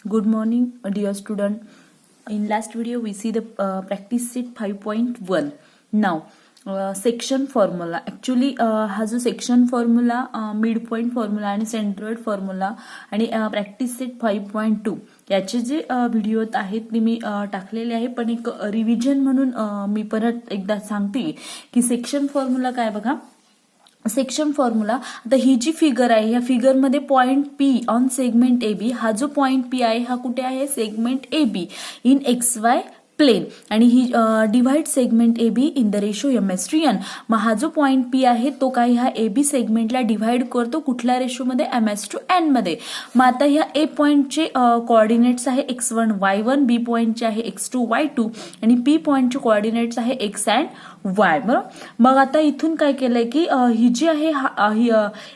Good morning, dear student. In last video, we see the practice set 5.1. Now, section formula. Actually, हा जो section formula, midpoint formula आणि centroid formula आणि practice set 5.2 याचे जे video आहेत ते मी टाकलेले आहे. पण एक रिव्हिजन म्हणून मी परत एकदा सांगते की सेक्शन फॉर्म्युला काय बघा. सेक्शन फॉर्म्युला, आता ही जी फिगर आहे या फिगरमध्ये point P on segment A B, हा जो पॉइंट पी आहे हा कुठे आहे, segment A B in X Y plane, आणि ही divide segment A B in the ratio एम/n. मग हा जो पॉइंट पी आहे तो काय ह्या ए बी सेगमेंटला डिव्हाइड करतो कुठल्या रेशोमध्ये, m/n मध्ये. मग आता ह्या ए पॉइंटचे कोऑर्डिनेट्स आहे x1 y1, बी पॉइंटचे आहे x2 y2 आणि पी पॉइंटचे कोऑर्डिनेट्स आहे x अँड y. बरोबर. मग आता इथून काय केलंय की ही जी आहे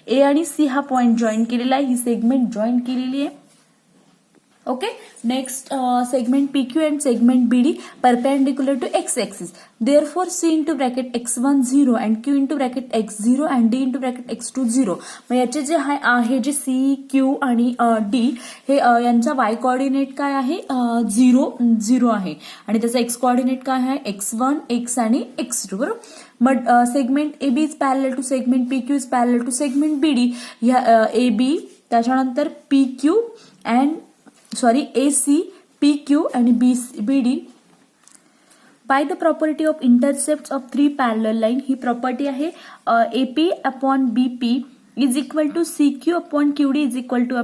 ए आणि सी हा पॉइंट जॉईन केलेला आहे, ही सेगमेंट जॉईन केलेली आहे. Okay, next segment PQ and segment BD perpendicular to x axis. Therefore, C into bracket x1 0 and Q into bracket x 0 and D into bracket x2 0. मग याचे जे आहे जे C, Q आणि D हे यांचा y कोऑर्डिनेट काय आहे, 0 0 आहे आणि त्याचा x कोऑर्डिनेट काय आहे, x1 x आणि x2. बरोबर. मग segment AB is parallel to segment PQ is parallel to segment BD. ह्या AB त्याच्यानंतर PQ and AC, PQ and BD by the property of intercepts of three parallel line. He property आहे AP upon BP is equal to CQ upon QD is equal to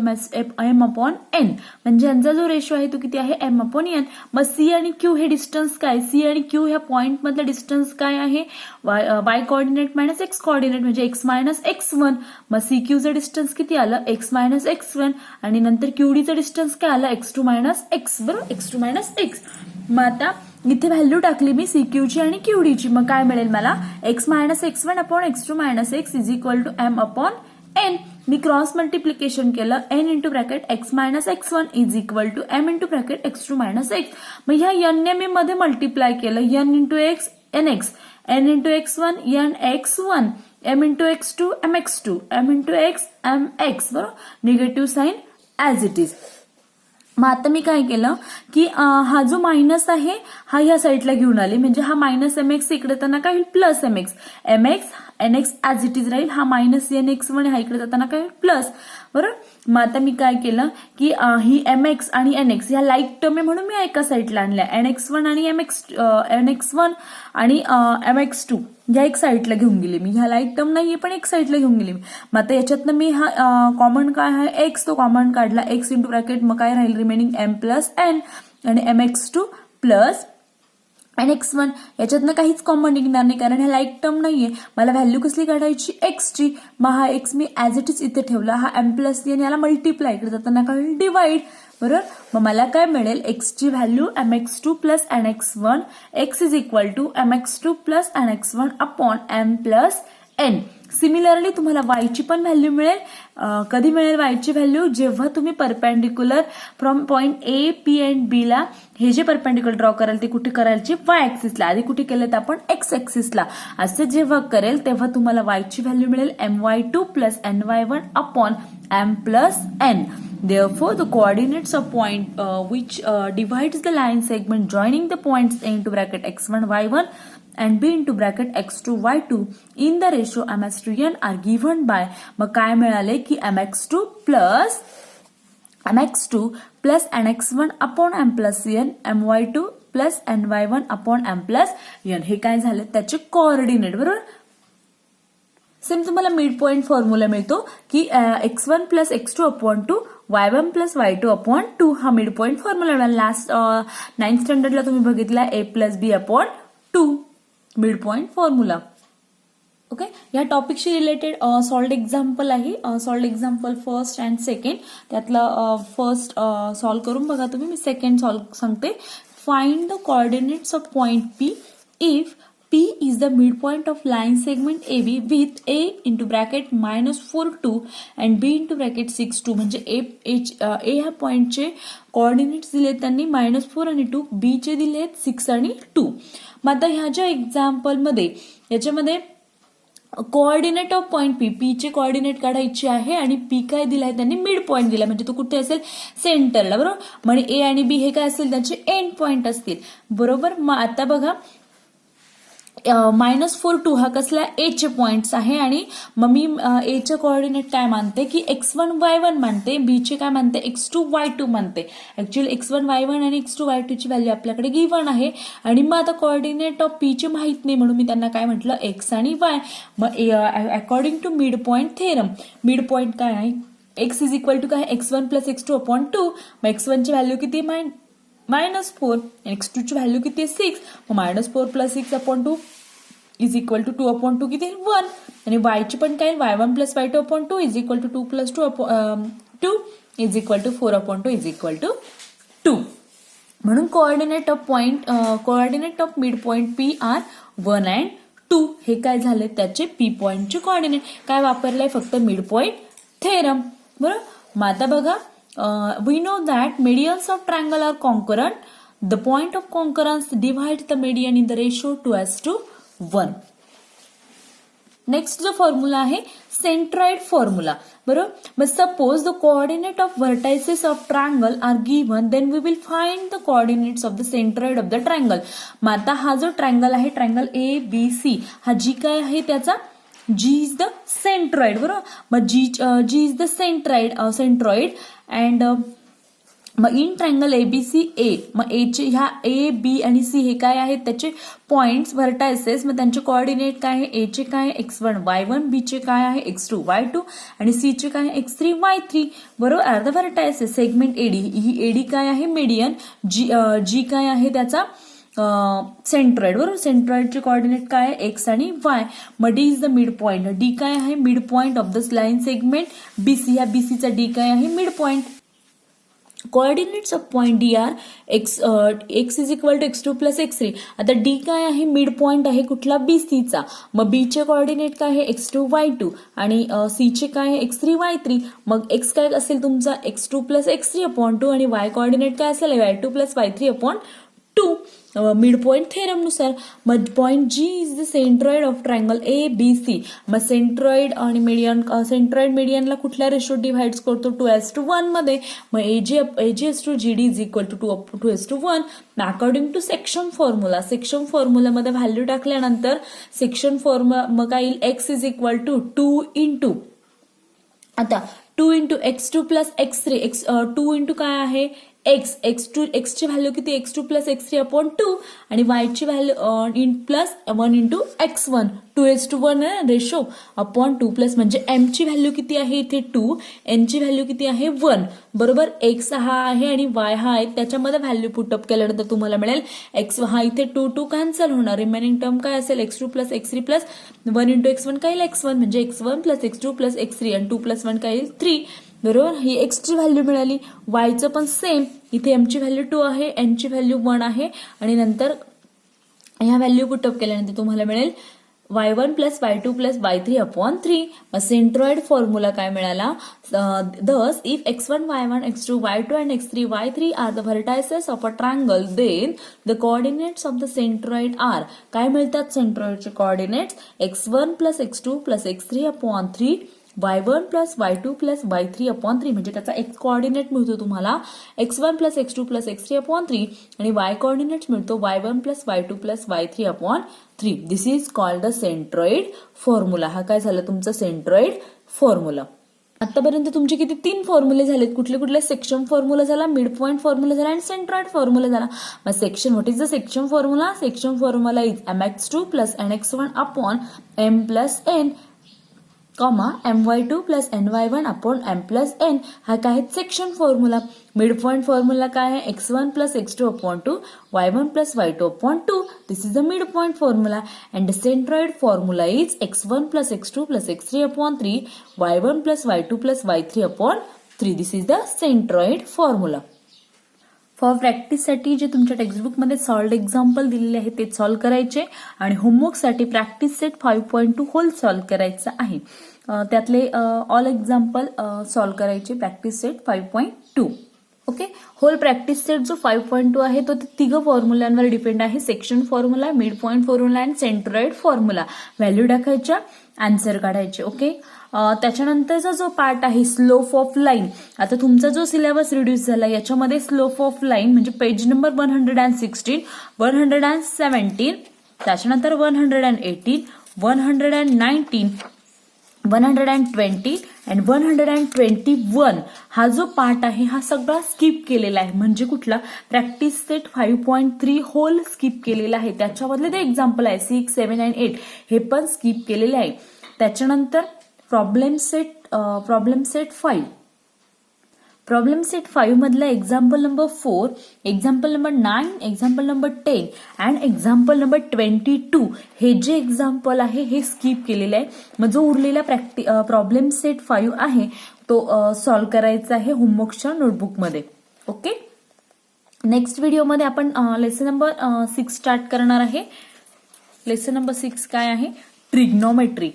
M upon N. म्हणजे यांचा जो ratio आहे तो किती आहे, M upon N. मग C आणि Q हे डिस्टन्स काय, C आणि Q ह्या पॉइंट मधलं डिस्टन्स काय आहे, y coordinate minus x coordinate म्हणजे x मायनस x1. मग CQ चं डिस्टन्स किती आलं, x मायनस x1 आणि नंतर QD चं डिस्टन्स काय आलं, x2 मायनस x. बरोबर, x2 मायनस x. मग आता इथे व्हॅल्यू टाकली मी CQची आणि QDची, मग काय मिळेल मला, x minus x1 upon x2 minus x is equal to m upon n. मी क्रॉस मल्टिप्लिकेशन केलं, n into bracket x minus x1 is equal to m into bracket x2 minus x. मग ह्या n ने मी मध्ये multiply केलं, n into x nx, n into x1 nx1, m into x2 mx2, m into x mx. बरोबर, negative sign as it is. मग आता मी काय केलं की हा जो मायनस आहे हा ह्या साईडला घेऊन आले, म्हणजे हा मायनस mx इकडे जाताना काय होईल, plus mx nx as it is राहील. हा मायनस nx1 हा इकडे जाताना काय होईल, प्लस. बरोबर. मग आता मी काय केलं की ही mx आणि nx ह्या लाईक टर्म आहे म्हणून मी एका साईडला आणल्या, nx1 आणि nx1 आणि mx2 ह्या एक साईडला घेऊन गेले मी. ह्या लाईक टर्म नाहीये पण एक साईडला घेऊन गेले मी. मग आता याच्यातनं मी हा कॉमन काय आहे x, तो कॉमन काढला, x इंटू ब्रॅकेट मग काय राहील रिमेनिंग m प्लस n आणि mx2 प्लस nx1. याच्यातनं काहीच कॉमन निघणार नाही कारण ह्या लाईक टर्म नाहीये. मला व्हॅल्यू कसली काढायची, एक्सची. मग हा x me as it is इथे ठेवला, हा m प्लस n याला मल्टिप्लाय इकडे जाताना काय होईल, डिवाइड. बरोबर. मग मला काय मिळेल, एक्सची value mx2 plus nx1, x is equal to mx2 plus nx1 upon m plus n. Similarly तुम्हाला y ची पण व्हॅल्यू मिळेल. कधी मिळेल y ची व्हॅल्यू, जेव्हा तुम्ही perpendicular from point A P and B ला हे जे परपेंडिक्युलर ड्रॉ कराल ते कुठे करायचे, y ऍक्सिसला. आधी कुठे केलं तर आपण x ऍक्सिसला. असं जेव्हा करेल तेव्हा तुम्हाला y ची व्हॅल्यू मिळेल my2 plus ny1 upon m plus n. Therefore, the coordinates of point which divides the line segment joining the points a into bracket x1 y1 and b into bracket x2 y2 in the ratio m/n are given by. मग काय मिळाले की mx2 plus nx1 upon m plus n, my2 plus ny1 upon m plus n. हे काय झालं, त्याचे coordinate. बरोबर. Same तुम्हाला मिड पॉइंट फॉर्म्युला मिळतो की x1 plus x2 upon 2, y1 plus y2 upon 2 हा mid point formula. Last 9th स्टँडर्डला तुम्ही बघितला a plus b upon 2 mid point formula. Okay. या टॉपिकशी रिलेटेड सॉल्ड एक्झाम्पल आहे, solved example first and second. त्यातलं फर्स्ट सॉल्व करून बघा तुम्ही, मी सेकंड सॉल्व सांगते. Find the coordinates of point P if P is the midpoint of line segment AB with A into bracket -4 2 and B into bracket 6 2. म्हणजे A ह्या पॉइंटचे coordinates दिलेत त्यांनी -4 आणि 2, B चे दिलेत 6 आणि 2. मग आता ह्या ज्या एक्झाम्पल मध्ये याच्यामध्ये coordinate of point P, P चे कोऑर्डिनेट काढायचे आहे आणि पी काय दिलाय त्यांनी मिड पॉईंट दिला, म्हणजे तो कुठे असेल सेंटरला, बरोबर. म्हणजे ए आणि बी हे काय असेल त्याचे एंड पॉईंट असतील, बरोबर. मग आता बघा -4 2 हा कसला ए चे पॉइंट्स आहे आणि मग मी ए चे कोऑर्डिनेट काय मानते की x1 y1 मानते, बी चे काय मानते x2 y2 मानते. ऍक्च्युअली x1 y1 आणि x2 y2 ची व्हॅल्यू आपल्याकडे गिव्हन आहे आणि मग आता कोऑर्डिनेट ऑफ पी चे माहित नाही म्हणून मी त्यांना काय म्हटलं x आणि y. मग according to mid point theorem, mid point काय आहे x इज इक्वल टू काय x1 प्लस x2 अपॉन 2. मग x1 ची व्हॅल्यू किती -4, x2 ची व्हॅल्यू किती 6. मग -4 plus 6 upon 2 is equal to 2 upon 2 किती 1. आणि y ची पण काय y1 plus y2 upon 2 is equal to 2 plus 2 is equal to 4 upon 2 is equal to 2. म्हणून coordinate of mid point P are 1 and 2. हे काय झाले त्याचे पी पॉइंटचे कोऑर्डिनेट. काय वापरलंय फक्त मिड पॉइंट थेरम, बरोबर. मग आता बघा we know that medians of triangle are concurrent. The point of concurrence divides the median in the ratio 2:1. Next जो फॉर्म्युला आहे सेंट्रॉइड फॉर्म्युला, बरोबर. मग suppose the coordinate of vertices of triangle are given, then we will find the coordinates of the centroid of the triangle. मग आता हा जो triangle आहे triangle ABC, हा जी काय आहे त्याचा G इज द सेंट्रॉइड, बरोबर. मग G is the centroid and मग इन ट्रायंगल ABC A, मग A चे ह्या A B आणि C हे काय आहेत त्याचे पॉइंट्स व्हर्टायसेस. मग त्यांचे कोऑर्डिनेट काय आहे, A चे काय आहे x1 y1, B चे काय आहे x2 y2 आणि C चे काय आहे x3 y3, बरोबर. Are the vertices. Segment AD, ही AD काय आहे मीडियन, G काय आहे त्याचा सेंट्रॉइड, बरोबर. सेंट्रॉइडचे कोऑर्डिनेट काय आहे x आणि y. मग D is the mid point, D काय आहे mid point of the line segment BC, या BC चा D काय आहे mid point. Coordinates of point D are x is equal to x2 plus x3. आता D काय आहे मिड पॉइंट आहे कुठला BC चा. मग B चे कोऑर्डिनेट काय आहे x2 y2 आणि C चे काय आहे x3 y3. मग x काय असेल तुमचा x2 प्लस x3 अपॉन 2 आणि y कोऑर्डिनेट काय असेल y2 plus y3 upon 2 mid point theorem नुसार. मग point G is the centroid of triangle ABC. मग सेंट्रॉइड आणि सेंट्रॉइड मीडियनला कुठल्या रेशो डिव्हाइड करतो 2:1 मध्ये. मग AG to GD is equal to 2:1. According to section formula, section फॉर्म्युलामध्ये व्हॅल्यू टाकल्यानंतर सेक्शन फॉर्म्युला मग काय येईल x is equal to 2 into, आता 2 into x2 plus x3, 2 into काय आहे x ची व्हॅल्यू किती x2 प्लस x3 अपॉन 2 आणि y ची value plus 1 into x1, 2:1 ratio upon 2 plus म्हणजे m ची व्हॅल्यू किती आहे इथे 2, n ची व्हॅल्यू किती आहे 1, बरोबर. x हा आहे आणि y हा आहे, त्याच्यामध्ये व्हॅल्यू पुटअप केल्यानंतर तुम्हाला मिळेल x हा इथे 2 कॅन्सल होणार, रिमेनिंग टर्म काय असेल x2 plus x3 plus 1 into x1 काय येईल x1 म्हणजे x1 plus x2 plus x3 आणि 2 प्लस 1 काय येईल 3, बरोबर. ही x ची व्हॅल्यू मिळाली. y चं पण सेम, इथे m ची व्हॅल्यू 2 आहे, n ची व्हॅल्यू 1 आहे आणि नंतर ह्या व्हॅल्यू पुटअप केल्यानंतर तुम्हाला मिळेल y1 plus y2 plus y3 upon 3. मग सेंट्रॉइड फॉर्म्युला काय मिळाला, thus if x1 y1 x2 y2 and x3 y3 are the vertices of a triangle, then the coordinates of the centroid are, काय मिळतात सेंट्रॉइडचे coordinates x1 plus x2 plus x3 upon 3, y1 plus y2 plus y3 upon 3. म्हणजे त्याचा x coordinate मिळतो तुम्हाला x1 plus x2 plus x3 upon 3 आणि y coordinate मिळतो y1 plus y2 plus y3 upon 3. This is called the centroid formula. हा काय झाला तुमचा सेंट्रॉइड फॉर्म्युला. आतापर्यंत तुमचे किती 3 फॉर्म्युले झालेत. कुठले कुठले, सेक्शन फॉर्म्युला झाला, मिड पॉइंट फॉर्म्युला झाला आणि सेंट्रॉइड फॉर्म्युला झाला. मग section, what is the section formula, section formula is mx2 plus nx1 upon m plus n comma my2 plus ny1 upon m plus n. हा काय आहे section formula. Mid point formula काय आहे x1 plus x2 upon 2, y1 plus y2 upon 2. This is the mid point formula. And the centroid formula is x1 plus x2 plus x3 upon 3, y1 plus y2 plus y3 upon 3. This is the centroid formula. For प्रॅक्टिससाठी जे तुमच्या टेक्स्टबुकमध्ये solved example दिलेले आहे ते solve करायचे आणि होमवर्कसाठी practice set 5.2 whole solve करायचं आहे. त्यातले ऑल एक्झाम्पल सॉल्व्ह करायचे practice set 5.2. Okay. Whole practice set जो 5.2 आहे तो तिघं फॉर्म्युलांवर डिपेंड आहे. Section formula, mid point formula आणि सेंट्रॉइड फॉर्म्युला. व्हॅल्यू टाकायच्या आन्सर काढायचे. ओके. त्याच्यानंतरचा जो पार्ट आहे स्लोप ऑफ लाईन. आता तुमचा जो सिलेबस रिड्यूस झाला याच्यामध्ये स्लोप ऑफ लाईन म्हणजे पेज नंबर 116, 117, त्याच्यानंतर 118, 119, 120 and 121 हा जो पार्ट आहे हा सगळा स्किप केलेला आहे. म्हणजे कुठला? प्रॅक्टिस सेट 5.3 होल स्किप केलेला आहे. त्याच्यामधले ते एक्झाम्पल आहे 6, 7 and 8 हे पण स्किप केलेले आहे. त्याच्यानंतर प्रॉब्लेम सेट 5. प्रॉब्लेम सेट 5 मधला example number 4, example number 9, example number 10 and example number 22 हे जे एक्झाम्पल आहे हे स्किप केलेले आहे. मग जो उरलेला प्रॉब्लेम सेट 5 आहे तो सॉल्व्ह करायचा आहे होमवर्कच्या नोटबुकमध्ये. ओके. नेक्स्ट व्हिडिओमध्ये आपण लेसन नंबर 6 स्टार्ट करणार आहे. लेसन नंबर 6 काय आहे? ट्रिग्नोमेट्री.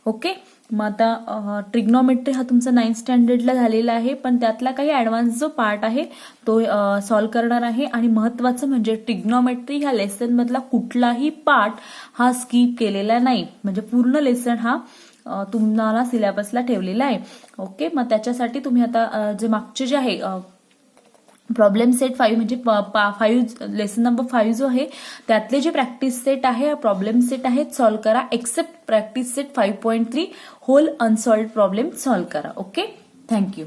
ओके. मग आता ट्रिग्नोमेट्री हा तुमचा 9th स्टँडर्डला झालेला आहे, पण त्यातला काही ऍडव्हान्स जो पार्ट आहे तो सॉल्व्ह करणार आहे. आणि महत्वाचं म्हणजे ट्रिग्नोमेट्री ह्या लेसन मधला कुठलाही पार्ट हा स्किप केलेला नाही. म्हणजे पूर्ण लेसन हा तुम्हाला सिलेबसला ठेवलेला आहे. ओके. मग त्याच्यासाठी तुम्ही आता जे मागचे जे आहे प्रॉब्लेम सेट 5 म्हणजे 5 लेसन नंबर 5 जो आहे त्यातले जे प्रॅक्टिस सेट आहे प्रॉब्लेम सेट आहेत सॉल्व्ह करा. Except practice set 5.3 whole unsolved problem solve करा. ओके. थँक्यू.